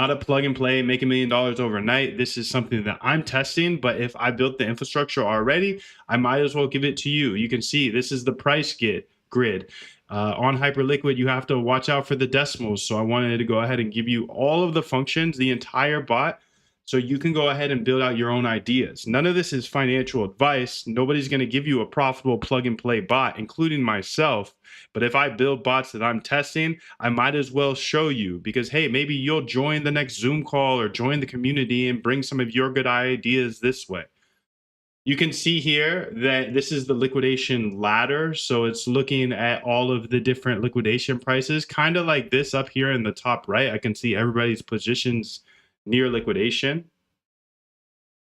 Not a plug and play, make $1 million overnight. This is something that I'm testing, but if I built the infrastructure already, I might as well give it to you. You can see this is the price grid. On Hyperliquid, you have to watch out for the decimals. So I wanted to go ahead and give you all of the functions, the entire bot, so you can go ahead and build out your own ideas. None of this is financial advice. Nobody's going to give you a profitable plug and play bot, including myself. But if I build bots that I'm testing, I might as well show you because, hey, maybe you'll join the next Zoom call or join the community and bring some of your good ideas this way. You can see here that this is the liquidation ladder. So it's looking at all of the different liquidation prices, kind of like this up here in the top right. I can see everybody's positions near liquidation.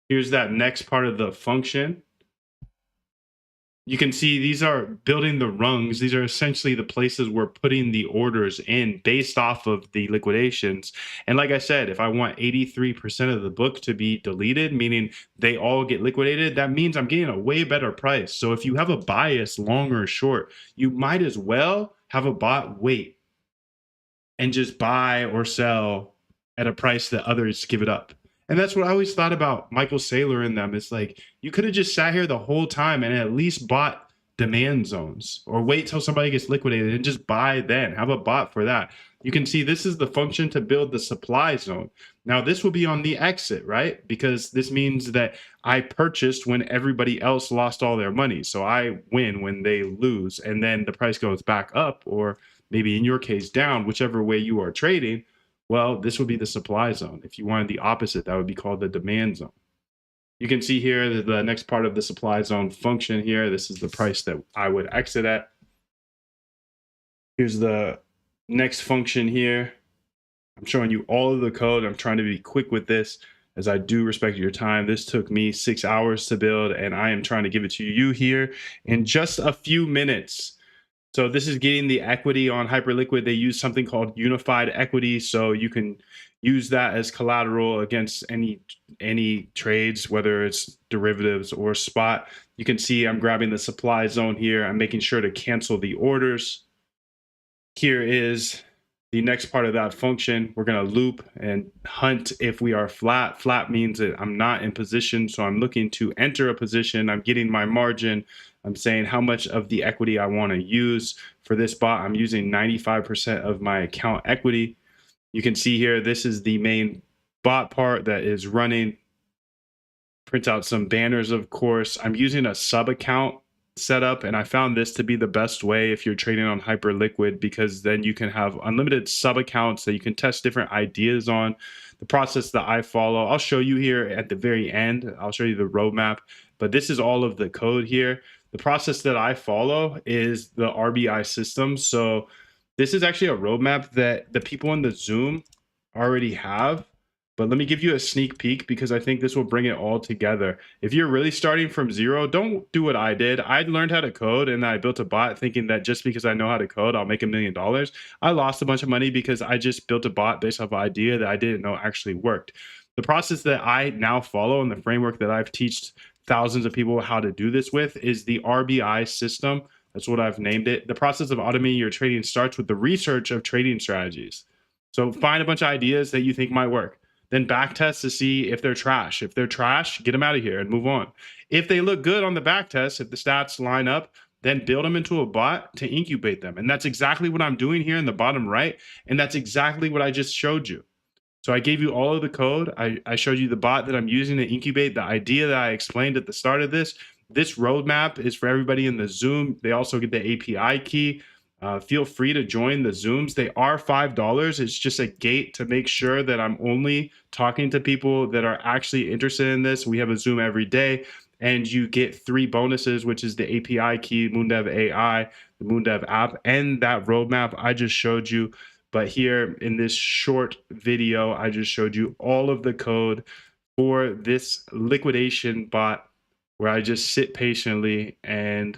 Here's that next part of the function. You can see these are building the rungs. These are essentially the places we're putting the orders in based off of the liquidations. And like I said, if I want 83% of the book to be deleted, meaning they all get liquidated, that means I'm getting a way better price. So if you have a bias, long or short, you might as well have a bot wait and just buy or sell at a price that others give it up. And that's what I always thought about Michael Saylor and them. It's like you could have just sat here the whole time and at least bought demand zones or wait till somebody gets liquidated and just buy then. Have a bot for that. You can see this is the function to build the supply zone. Now, this will be on the exit, right? Because this means that I purchased when everybody else lost all their money. So I win when they lose, and then the price goes back up, or maybe in your case down, whichever way you are trading. Well, this would be the supply zone. If you wanted the opposite, that would be called the demand zone. You can see here the next part of the supply zone function here. This is the price that I would exit at. Here's the next function here. I'm showing you all of the code. I'm trying to be quick with this as I do respect your time. This took me 6 hours to build, and I am trying to give it to you here in just a few minutes. So this is getting the equity on Hyperliquid. They use something called unified equity. So you can use that as collateral against any trades, whether it's derivatives or spot. You can see I'm grabbing the supply zone here. I'm making sure to cancel the orders. Here is the next part of that function. We're going to loop and hunt if we are flat. Flat means that I'm not in position. So I'm looking to enter a position. I'm getting my margin. I'm saying how much of the equity I want to use for this bot. I'm using 95% of my account equity. You can see here, this is the main bot part that is running. Print out some banners, of course. I'm using a sub account setup, and I found this to be the best way if you're trading on Hyperliquid, because then you can have unlimited sub accounts that you can test different ideas on. The process that I follow, I'll show you here at the very end. I'll show you the roadmap, but this is all of the code here. The process that I follow is the RBI system. So this is actually a roadmap that the people in the Zoom already have. But let me give you a sneak peek because I think this will bring it all together. If you're really starting from zero, don't do what I did. I learned how to code and I built a bot thinking that just because I know how to code, I'll make $1 million. I lost a bunch of money because I just built a bot based off an idea that I didn't know actually worked. The process that I now follow and the framework that I've taught thousands of people how to do this with is the RBI system. That's what I've named it. The process of automating your trading starts with the research of trading strategies. So find a bunch of ideas that you think might work. Then backtest to see if they're trash. If they're trash, get them out of here and move on. If they look good on the backtest, if the stats line up, then build them into a bot to incubate them. And that's exactly what I'm doing here in the bottom right. And that's exactly what I just showed you. So I gave you all of the code. I showed you the bot that I'm using to incubate, the idea that I explained at the start of this. This roadmap is for everybody in the Zoom. They also get the API key. Feel free to join the Zooms. They are $5. It's just a gate to make sure that I'm only talking to people that are actually interested in this. We have a Zoom every day, and you get 3 bonuses, which is the API key, Moondev AI, the Moondev app, and that roadmap I just showed you. But here in this short video, I just showed you all of the code for this liquidation bot where I just sit patiently and